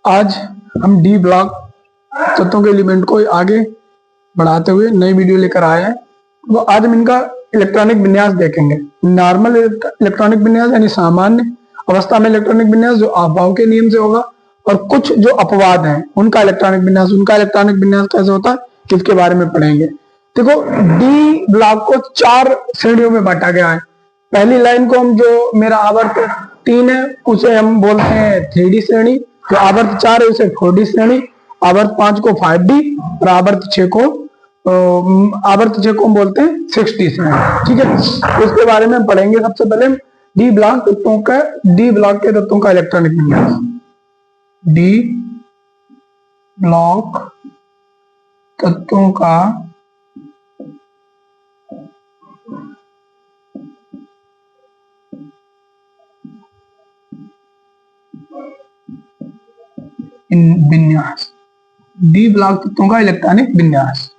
आज हम D block तत्वों के एलिमेंट को आगे बढ़ाते हुए नई वीडियो लेकर आए हैं। तो आज हम इनका इलेक्ट्रॉनिक विन्यास देखेंगे। नॉर्मल इलेक्ट्रॉनिक विन्यास यानी सामान्य अवस्था में इलेक्ट्रॉनिक विन्यास जो अभाव के नियम से होगा, और कुछ जो अपवाद हैं उनका इलेक्ट्रॉनिक विन्यास कैसे होता है इसके बारे में पढ़ेंगे। देखो, डी ब्लॉक को 4 श्रेणियों में बांटा गया है। पहली लाइन को हम जो मेरा आवर्त 3 है उसे हम बोलते हैं 3D श्रेणी, जो आवर्त 4 है उसे 4D श्रेणी, आवर्त 5 को 5D और आवर्त 6 को हम बोलते हैं 6D श्रेणी। ठीक है, इसके बारे में पढ़ेंगे। सबसे पहले डी ब्लॉक के तत्वों का इलेक्ट्रॉनिक विन्यास। डी ब्लॉक तत्वों का विन्यास, डी ब्लॉक तत्वों का इलेक्ट्रॉनिक विन्यास।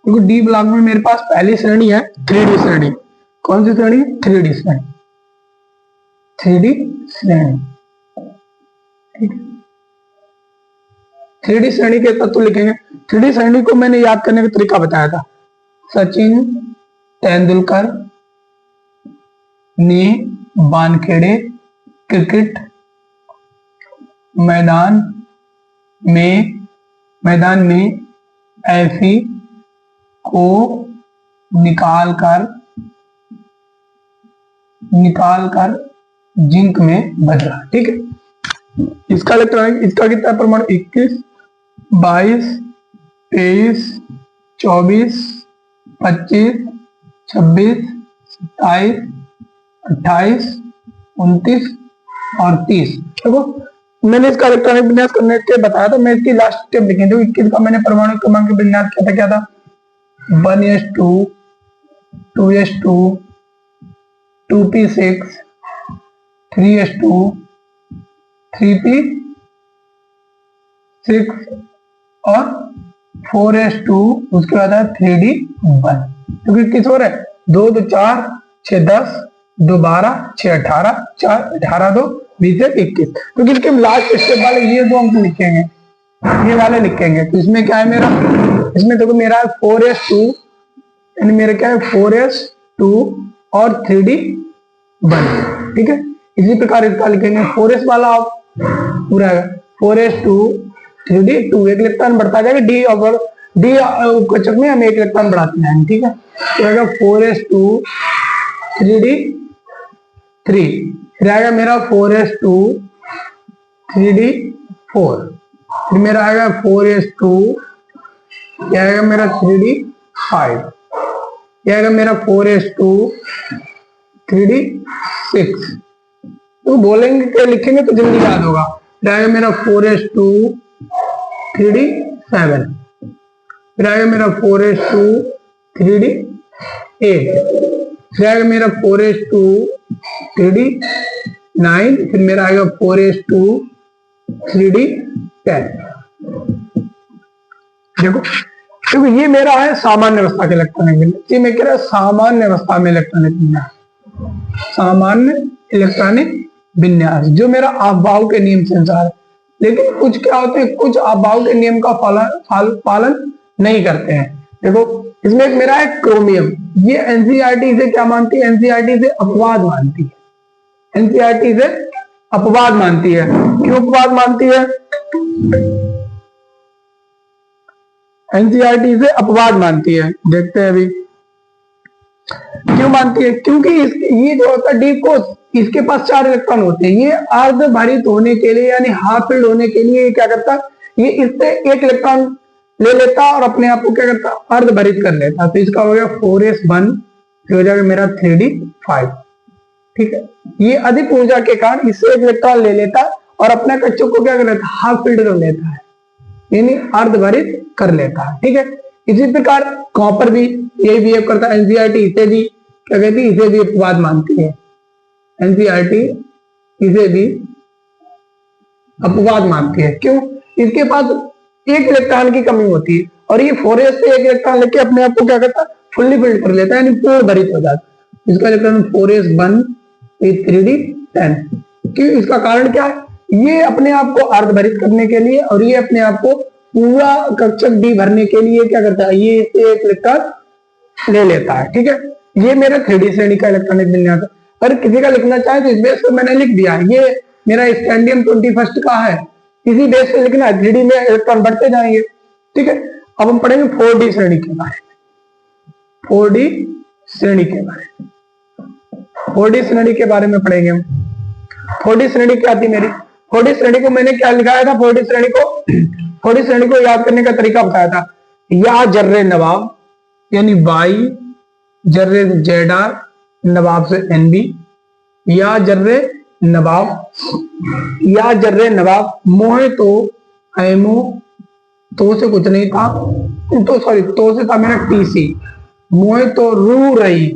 देखो, डी ब्लॉक में मेरे पास पहली श्रेणी है 3D श्रेणी। कौन सी श्रेणी? 3D श्रेणी। 3D श्रेणी, ठीक है। 3D श्रेणी के तत्व लिखेंगे। 3D श्रेणी को मैंने याद करने का तरीका बताया था। सचिन तेंदुलकर ने वानखेड़े क्रिकेट मैदान में ऐफी को निकाल कर जिंक में बदला। ठीक है, इसका इलेक्ट्रॉनिक, इसका कितना परमाणु? 21, 22, 23, 24, 25, 26, 27, 28, 29 और 30। देखो, मैंने इसका इलेक्ट्रॉनिक विन्यास करने के बताया था। मैं इसकी लास्ट स्टेप लिखे थे। 21 का मैंने परमाणु क्रमांक विन्यास क्या था? 1s2, 2s2, 2p6, 3s2, 3p6 और 4s2, उसके बाद है 3d1। क्योंकि 21 हो रहा है, 2 2 4 6 10, 2 12 6 18, 4 18 2 20 21। क्योंकि इसके लास्ट स्टेप वाले ये 2 अंक लिखेंगे, ये वाले लिखेंगे। तो इसमें क्या है मेरा? इसमें देखो, मेरा 4s2 यानी मेरा क्या है? 4s2 और 3d1। ठीक है, इसी प्रकार इसका लिखेंगे 4s वाला पूरा 4s2 3d2, एक इलेक्ट्रॉन बढ़ता जाएगा। डी और डी कचक में हम एक इलेक्ट्रॉन बढ़ाते जाएंगे। ठीक है, तो आएगा 4s2 3d3, फिर आएगा मेरा 4s2 3d4, फिर मेरा आएगा 4s2, यह आएगा मेरा 3d5, यह आएगा मेरा 4s2 3d6। तो बोलेंगे क्या लिखेंगे तो जल्दी याद होगा। फिर आएगा मेरा 4s2 3d7, फिर आएगा मेरा 4s2 3d8, फिर आएगा मेरा 4s2 3d9, फिर मेरा आएगा 4s2 3d10। देखो, क्योंकि ये मेरा है सामान्य अवस्था के इलेक्ट्रॉनिक विन्यास। ये मैं कह रहा सामान्य अवस्था में इलेक्ट्रॉनिक विन्यास, सामान्य इलेक्ट्रॉनिक विन्यास जो मेरा अभाव के नियम से अनुसार है। लेकिन कुछ क्या होते हैं, कुछ अभाव के नियम का पालन नहीं करते हैं। देखो, इसमें एक मेरा है क्रोमियम। ये एनसीईआरटी से क्या मानती है? एनसीईआरटी से अपवाद मानती है। एनसीईआरटी से अपवाद मानती है। क्यों अपवाद मानती है? एनसीईआरटी से अपवाद मानती है, देखते हैं अभी क्यों मानती है। क्योंकि ये जो होता है डी को, इसके पास 4 इलेक्ट्रॉन होते हैं। ये अर्धभारित होने के लिए यानी हाफ फिल्ड होने के लिए ये क्या करता है? ये इससे एक इलेक्ट्रॉन ले लेता और अपने आप को क्या करता? अर्धभारित कर लेता। तो इसका हो गया 4s1, फिर हो जाएगा मेरा 3d5। ठीक है, ये अधिक ऊर्जा के कारण इससे एक इलेक्ट्रॉन ले लेता और अपने कक्षक को क्या कर लेता? हाफ फिल्ड कर लेता है, यानी अर्धभारित कर लेता है। ठीक है, इसी प्रकार कॉपर भी यही बिहेव करता है। एनसीईआरटी इसे भी क्या कहती है? इसे भी अपवाद मानती है। एनसीईआरटी इसे भी अपवाद मानती है। क्यों? इसके पास एक इलेक्ट्रॉन की कमी होती है और ये 4s से एक इलेक्ट्रॉन लेके अपने आप को क्या करता है? फुल्ली फिल्ड कर लेता है, यानी पूर्ण भरित हो जाता है। इसका इलेक्ट्रॉन 4s1 3d10। क्यों? इसका कारण क्या है? ये अपने आप को अर्धभरित करने के लिए और ये अपने आप को पूरा कक्षक डी भरने के लिए क्या करता है, ये एक इलेक्ट्रॉन ले लेता है। ठीक है, ये मेरा 3D श्रेणी का इलेक्ट्रॉनिक विन्यास है। अगर किसी का लिखना चाहे तो इस बेस पर मैंने लिख दिया, ये मेरा स्कैंडियम 21 का है, इसी बेस पे लिखना है, 3D में इलेक्ट्रॉन बढ़ते जाएंगे। ठीक है, अब हम पढ़ेंगे 4D श्रेणी के बारे में। 4D श्रेणी के बारे में 4D श्रेणी के बारे में पढ़ेंगे हम। 4D श्रेणी क्या थी मेरी? 4D श्रेणी को मैंने क्या लिखाया था? 4D श्रेणी को याद करने का तरीका बताया था। या जर्रे नवाब यानी वाई, जर्रे जेड आर, नवाब से NB, या जर्रे नवाब मोहे तो एमो, तो से कुछ नहीं था, तो सॉरी तो से था मेरा TC, मोहे तो रू रही,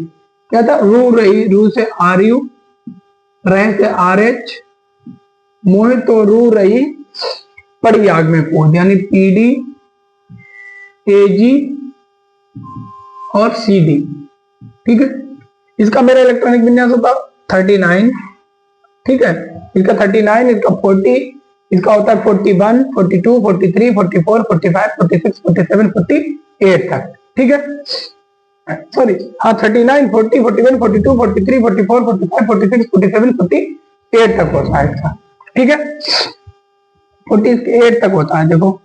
क्या था? रू रही, रू से RU, रह से RH, मोहे तो रू रही पड़ी आग में कूद, यानी PD, AG और CD। ठीक है, इसका मेरा इलेक्ट्रॉनिक विन्यास होता 39। ठीक है, इसका 39, इसका 40, इसका होता है 41, 42, 43, 44, 45, 46, 47, 48 तक। ठीक है, सॉरी हाँ 39, 40, 41, 42, 43, 44, 45, 46, 47, 48 तक होता है इसका। ठीक है, 48 तक होता है। देखो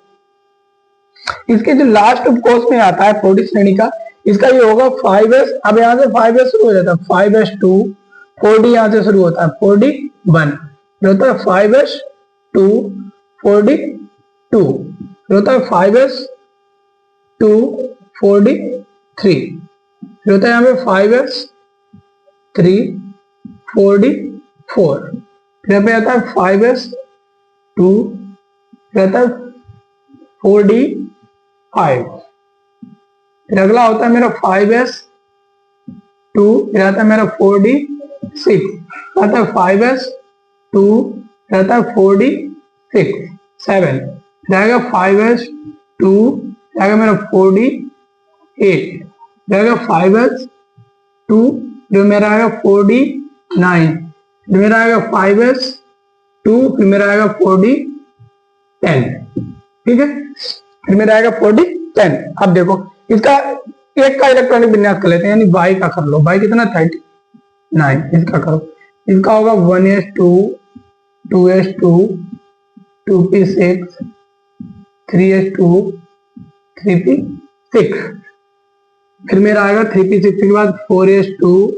इसके जो लास्ट कोर्स में आता है 4D श्रेणी का, इसका ये होगा 5s। अब यहां से 5s शुरू हो जाता है, 5s2, 4D यहां से शुरू होता है, 4D1 जो होता है 5s2, 4D2 जो होता है 5s2, 4D3 जो होता है यहाँ पे 5s3, 4D4, फिर पे आता है 5s2, रहता है 4D5, फिर अगला होता है मेरा 5s2, रहता है मेरा 4D6, रहता है 5s2, रहता है 4D6, 7 रहेगा 5s2, रहेगा मेरा 4D8, रहेगा 5s2 जो मेरा आएगा 4D9, फिर मेरा आएगा 5s2, फिर मेरा आएगा 4D10। ठीक है, फिर मेरा आएगा 4D10। अब देखो इसका एक का इलेक्ट्रॉनिक विन्यास कर लेते हैं, यानी वाई का कर लो। वाई कितना? 39। इसका करो, इसका होगा 1s2, 2s2, 2p6, 3s2, 3p6, फिर मेरा आएगा 3p6 के बाद 4s2,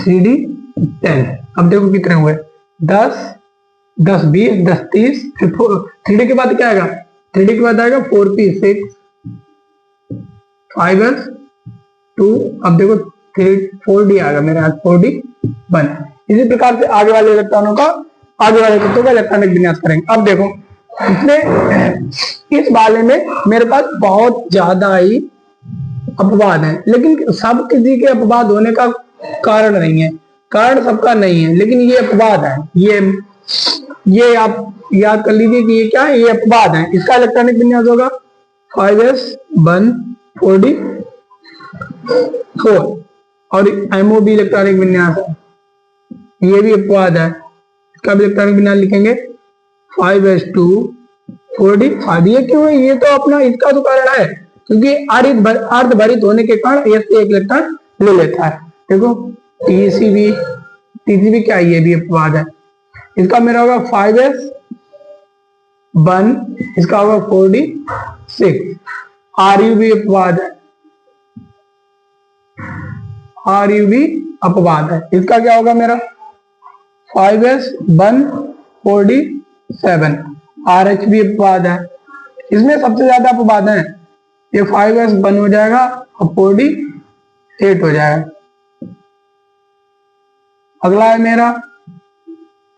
3d10। अब देखो कितने हुए? 10, 10, 20, 10, 30, फिर 3d के बाद क्या आएगा? 3d के बाद आएगा 4p6, 5s2, अब देखो 4d आएगा मेरा 4d1। इसी प्रकार से आगे वाले इलेक्ट्रॉनों का, आगे वाले तत्वों का इलेक्ट्रॉनिक विन्यास करेंगे। अब देखो इसमें, इस वाले में मेरे पास बहुत ज्यादा ही अपवाद है, लेकिन सब किसी के अपवाद होने का कारण नहीं है, कारण सबका नहीं है, लेकिन ये अपवाद है। ये आप याद कर लीजिए कि ये क्या है? ये अपवाद है। इसका इलेक्ट्रॉनिक विन्यास होगा 5s1, 4d4, और MOB इलेक्ट्रॉनिक विन्यास है, ये भी अपवाद है। इसका भी इलेक्ट्रॉनिक विन्यास लिखेंगे 5s2, 4d5। ये क्यों है? ये तो अपना इसका तो कारण है, क्योंकि अर्धभरित होने के कारण एक इलेक्ट्रॉन ले लेता है। देखो TCB क्या है? ये भी अपवाद है। इसका मेरा होगा 5s1, इसका होगा 4d6। RU भी अपवाद है, RU भी अपवाद है। इसका क्या होगा मेरा? 5s1, 4d7। RH भी अपवाद है। इसमें सबसे ज्यादा अपवाद है, ये 5s1 हो जाएगा और 4d8 हो जाएगा। अगला है मेरा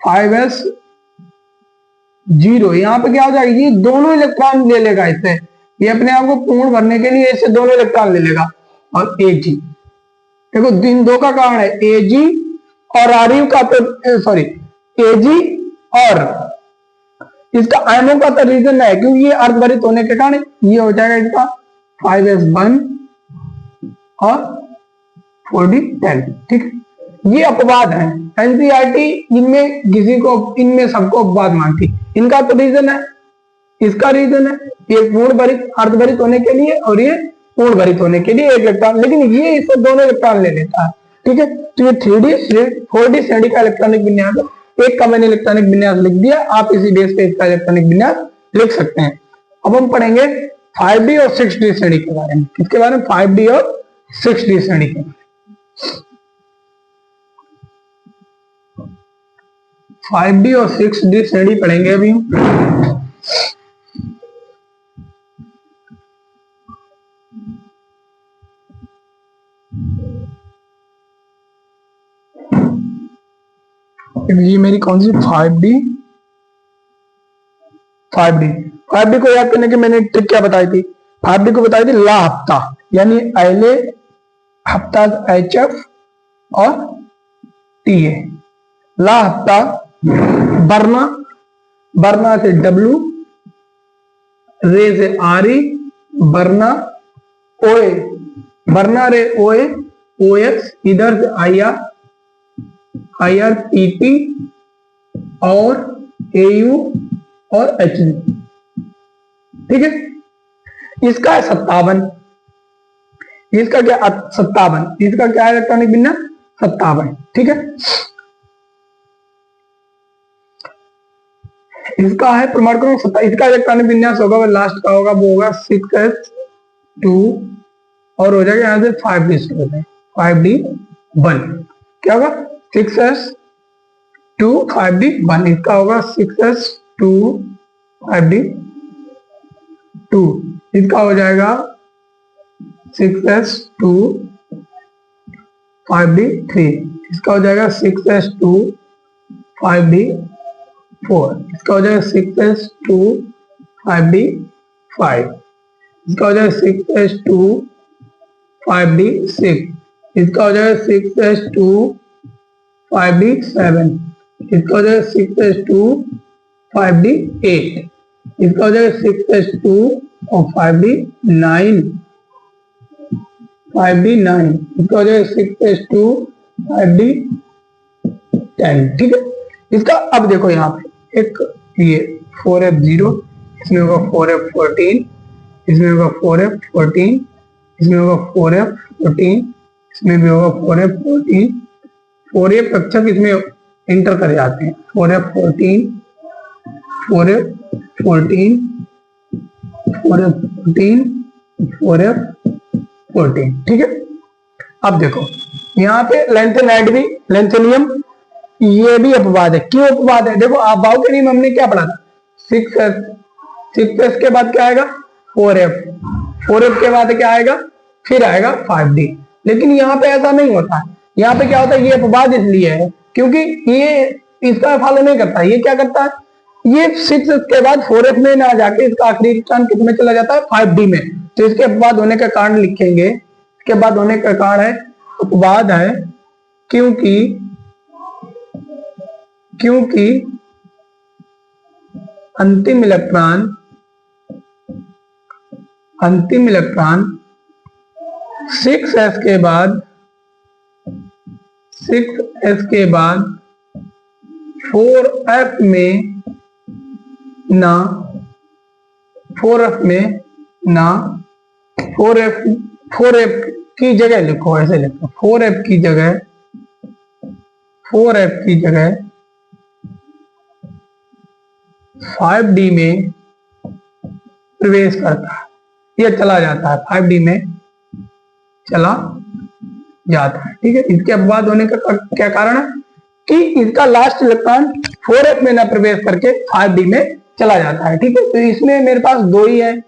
5s0। यहाँ पे क्या हो जाएगा? ये दोनों इलेक्ट्रॉन ले लेगा इससे, ये अपने आप को पूर्ण भरने के लिए इससे दोनों इलेक्ट्रॉन ले लेगा। और AG, देखो इन दो का कारण है, AG और RU का तो सॉरी AG और इसका आयनों का तो रीजन है, क्योंकि ये अर्धभरित होने के कारण ये हो जाएगा इसका 5s1 और 4d10। ठीक है, ये अपवाद है। एनसीईआरटी इनमें सबको अपवाद मानती, इनका तो रीजन है, इसका रीजन है, ये पूर्ण भरित अर्धभरित होने के लिए और ये पूर्ण भरित होने के लिए एक इलेक्ट्रॉन, लेकिन ये इससे दोनों इलेक्ट्रॉन ले लेता है। ठीक है, तो ये 4D श्रेणी का इलेक्ट्रॉनिक विन्यास है। एक का मैंने इलेक्ट्रॉनिक विन्यास लिख दिया, आप इसी बेस पे इसका इलेक्ट्रॉनिक विन्यास लिख सकते हैं। अब हम पढ़ेंगे 5D और 6D श्रेणी के बारे में। किसके बारे में? 5D और 6D श्रेणी के बारे में। 5D और 6D श्रेणी पढ़ेंगे अभी हम। ये मेरी कौन सी 5D को याद करने की मैंने ट्रिक क्या बताई थी? 5D को बताई थी ला हफ्ता, यानी अहले हफ्ता HF और TA। ला हफ्ता बरना से W, रे से RE, बरना रे OX, इधर से IR PP और AU और HG। ठीक है, इसका है 57, इसका क्या 57, इसका क्या है इलेक्ट्रॉनिक विन्यास? 57। ठीक है, इसका है प्रमाण क्रमांक 27, इसका इलेक्ट्रॉनिक विन्यास होगा वो लास्ट का होगा, वो होगा 6s2 और हो जाएगा यहां से 5D1। क्या होगा? 6s2 5D1, इसका होगा 6s2 5D2, इसका हो जाएगा 6s2 5D3, इसका हो जाएगा 6s2 5D4, इसका हो जाएगा 6s2 5D5, इसका हो जाएगा 6s2 5D6, इसका हो जाएगा 6s2 5D7, इसका हो जाएगा 6s2 5D8, इसका हो जाएगा 6s2 और 5D9, इसका हो जाएगा 6s2 5D10। ठीक है, इसका अब देखो यहाँ पे एक ये 4f0, इसमें होगा 4f14, इसमें होगा 4f14, इसमें होगा 4f14, इसमें भी होगा 4f14, 4f कक्षक इसमें इंटर कर जाते हैं, 4f14, 4f14, 4f14, 4f14। ठीक है, अब देखो यहाँ पे लेंथेनियम ये भी अपवाद है। क्यों अपवाद है? देखो आप बाउ के नियम हमने क्या पढ़ा था? 6s के बाद क्या आएगा? 4f के बाद क्या आएगा? फिर आएगा 5D। लेकिन यहाँ पे ऐसा नहीं होता है। यहाँ पे क्या होता है? ये अपवाद इसलिए है क्योंकि ये इसका फॉलो नहीं करता। ये क्या करता है? ये 6s के बाद 4f में ना जाके इसका आखिरी इलेक्ट्रॉन किस में चला जाता है? 5D में। तो इसके अपवाद होने का कारण लिखेंगे। इसके बाद होने का कारण है अपवाद है क्योंकि अंतिम इलेक्ट्रॉन 6s के बाद 4f में 4f की जगह लिखो, ऐसे लिखो 4f की जगह 5D में प्रवेश करता है, यह चला जाता है, 5D में चला जाता है। ठीक है, इसके अपवाद होने का क्या कारण है? कि इसका लास्ट इलेक्ट्रॉन 4f में ना प्रवेश करके 5D में चला जाता है। ठीक है, तो इसमें मेरे पास दो ही है।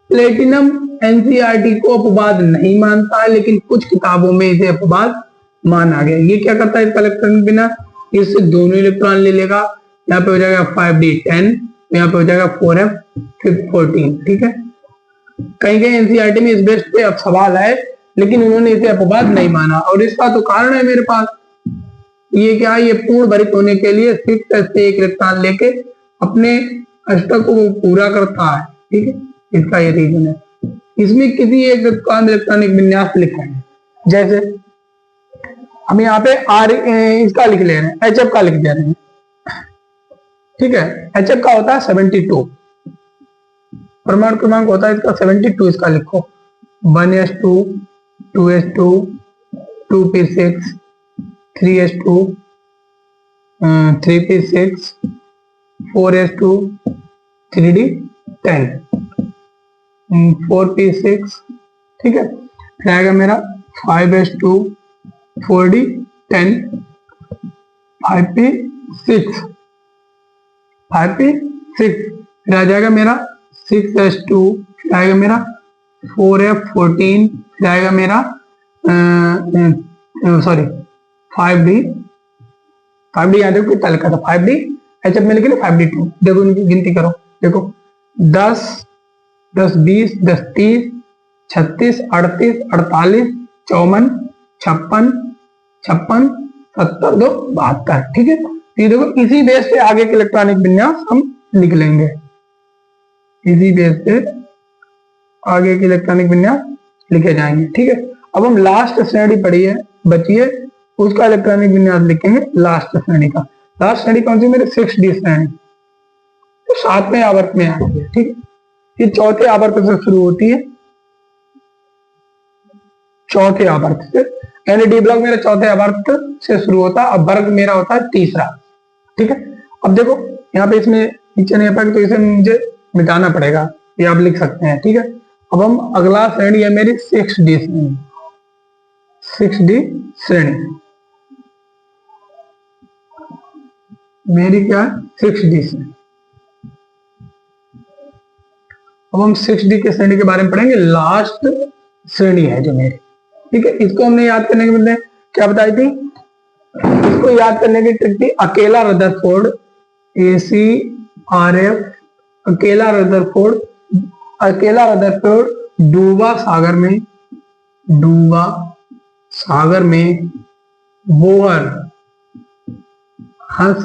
प्लेटिनम एनसीईआरटी को अपवाद नहीं मानता है, लेकिन कुछ किताबों में इसे अपवाद माना गया। ये क्या करता है? इसका इलेक्ट्रॉन बिना इससे दोनों इलेक्ट्रॉन ले लेगा। यहाँ पे हो जाएगा 5D10, यहाँ पे हो जाएगा 4f14। ठीक है, कहीं कहीं एनसीईआरटी में इस बेस पे अब सवाल है, लेकिन उन्होंने इसे अपवाद नहीं माना। और इसका तो कारण है मेरे पास, ये क्या है? ये पूर्ण भरित होने के लिए 6s से एक इलेक्ट्रॉन लेके अपने अष्टक को पूरा करता है। ठीक है, इसका ये रीजन है। इसमें किसी एक इलेक्ट्रॉनिक विन्यास लिखा है, जैसे हम यहाँ पे आर इसका लिख ले रहे हैं, एच एफ का लिख दे रहे हैं, ठीक है। एच एफ का होता है 72, परमाणु क्रमांक होता है इसका 72, इसका लिखो 1s2 2s2 2p6 3s2 3p6 4s2 3d10 4p6, ठीक है। फिर आएगा मेरा 5s2 4d10 5p6 फिर आ जाएगा मेरा 6s2, फिर आएगा मेरा 4f14, फिर आएगा मेरा सॉरी 5d याद रखो कितना लिखा था 5d, एच एफ में लिखे 5d2। देखो इनकी गिनती करो, देखो 10 10 20 10 30 36 38 48 54 56 56 70 2 72, ठीक है। ये देखो इसी बेस पे आगे के इलेक्ट्रॉनिक विन्यास हम लिख लेंगे, इसी बेस पे आगे के इलेक्ट्रॉनिक विन्यास लिखे जाएंगे, ठीक है। अब हम लास्ट श्रेणी पढ़ी है बची है, उसका इलेक्ट्रॉनिक विन्यास लिखेंगे लास्ट श्रेणी का। लास्ट श्रेणी कौन सी मेरे 6D श्रेणी, तो 7वें आवर्त में आती है, ठीक है। ये चौथे आवर्त से शुरू होती है, चौथे आवर्त से, यानी डी ब्लॉक मेरा चौथे आवर्त से शुरू होता है, अब वर्ग मेरा होता है तीसरा, ठीक है। अब देखो यहाँ पे इसमें नीचे नहीं पाएगा तो इसे मुझे मिटाना पड़ेगा, ये आप लिख सकते हैं, ठीक है। अब हम अगला श्रेणी है मेरी 6D श्रेणी, 6D श्रेणी मेरी क्या है 6D श्रेणी। अब हम 6D के श्रेणी के बारे में पढ़ेंगे, लास्ट श्रेणी है जो मेरी, ठीक है। इसको हमने याद करने के बदले क्या बताई थी, इसको याद करने की ट्रिक थी अकेला रदरफोर्ड ACRF, अकेला रदरफोर्ड डूबा सागर में बोहर हंस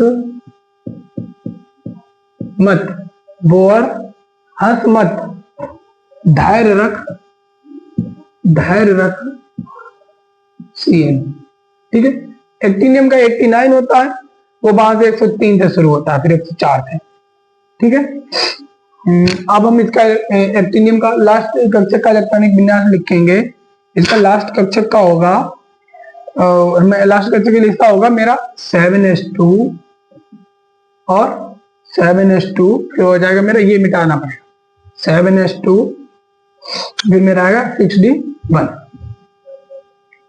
मत धैर्य रख CN, ठीक है। एक्टिनियम का 89 होता है, वो वहां से 103 से शुरू होता है, फिर 104 से, ठीक है। अब हम इसका एक्टिनियम का लास्ट कक्षक का इलेक्ट्रॉनिक विन्यास लिखेंगे। इसका लास्ट कक्षक का होगा, लास्ट कक्षक की लिखता होगा मेरा 7s2 और 7s2, फिर हो जाएगा मेरा, ये मिटाना पड़ेगा 7s2, फिर मेरा आएगा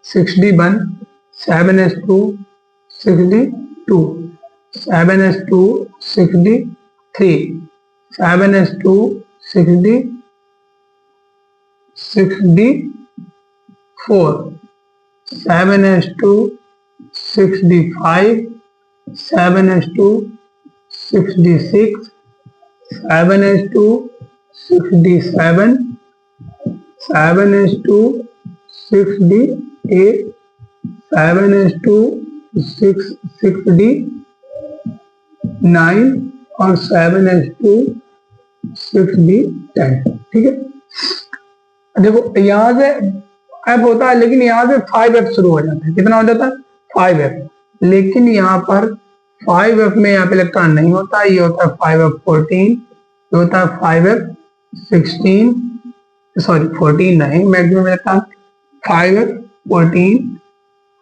6d1 7s2 6d2 7s2 6d3 7s2 6d4 7s2 6d5 7s2 6d6 7s2 6d7 7s2 6d8 7s2 6d9 और 7s2 6d10, ठीक है। देखो यहां से F होता है, लेकिन यहाँ से 5F शुरू हो जाता है, कितना हो जाता है 5F, लेकिन यहाँ पर 5F में यहाँ पे इलेक्ट्रॉन नहीं होता, ये होता है 5F14, ये होता है 5F16, सॉरी 14 नहीं, maximum electron 5F14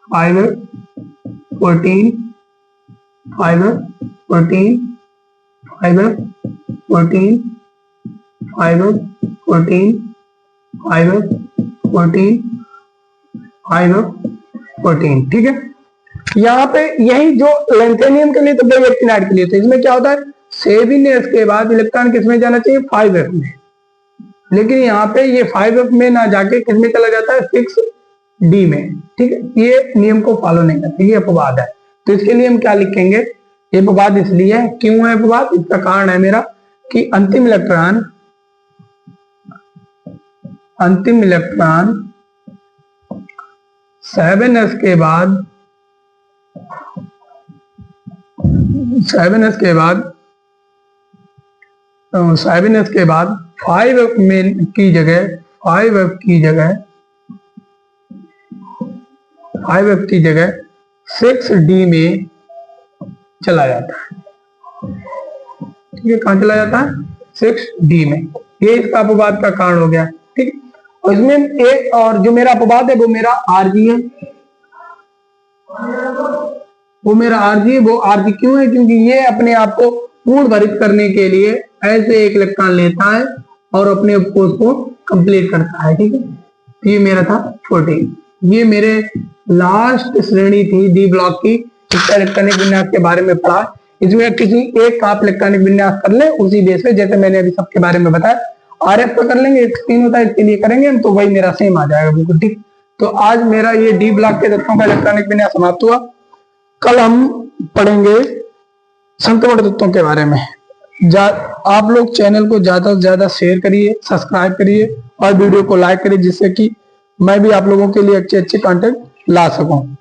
5F14 5F14 5F14 5F14 5F14 5F14, ठीक है। यहाँ पे यही जो लेंथेनियम के लिए तो एक्टिनाइड के लिए, तो इसमें क्या होता है 7s के बाद इलेक्ट्रॉन किसमें जाना चाहिए 5F में, लेकिन यहाँ पे ये 5F में ना जाके किसमें चला जाता है 6D में, ठीक है। ये नियम को फॉलो नहीं करते, ये अपवाद है, तो इसके लिए हम क्या लिखेंगे, ये अपवाद इसलिए है, क्यों है अपवाद, इसका कारण है मेरा कि अंतिम इलेक्ट्रॉन 7s के बाद 7s के बाद 5F में की जगह 5F की जगह 5f की जगह 6d में चला जाता है। ठीक है, कहां चला जाता है? 6d में। ये इसका अपवाद का कारण हो गया। ठीक, और इसमें एक और जो मेरा अपवाद है वो मेरा आरजी है, वो मेरा आरजी है। वो आरजी क्यों है? क्योंकि ये अपने आप को पूर्ण भरित करने के लिए ऐसे एक इलेक्ट्रॉन लेता है और अपने कोष को कंप्लीट करता है। ठीक है, ये मेरा था 14। ये मेरे लास्ट श्रेणी थी डी ब्लॉक की, इसका इलेक्ट्रॉनिक विन्यास के बारे में पढ़ा। इसमें किसी एक आप इलेक्ट्रॉनिक विन्यास कर ले उसी बेस पे, जैसे मैंने अभी सबके बारे में बताया। आरएफ पे कर लेंगे, 16 होता है इसके लिए करेंगे हम, तो वही मेरा सेम आ जाएगा बिल्कुल। ठीक, तो आज मेरा ये डी ब्लॉक के तत्वों का इलेक्ट्रॉनिक विन्यास समाप्त हुआ। कल हम पढ़ेंगे संक्रमण तत्वों के बारे में। आप लोग चैनल को ज्यादा से ज्यादा शेयर करिए, सब्सक्राइब करिए और वीडियो को लाइक करिए, जिससे कि मैं भी आप लोगों के लिए अच्छे अच्छे कंटेंट ला सकूं।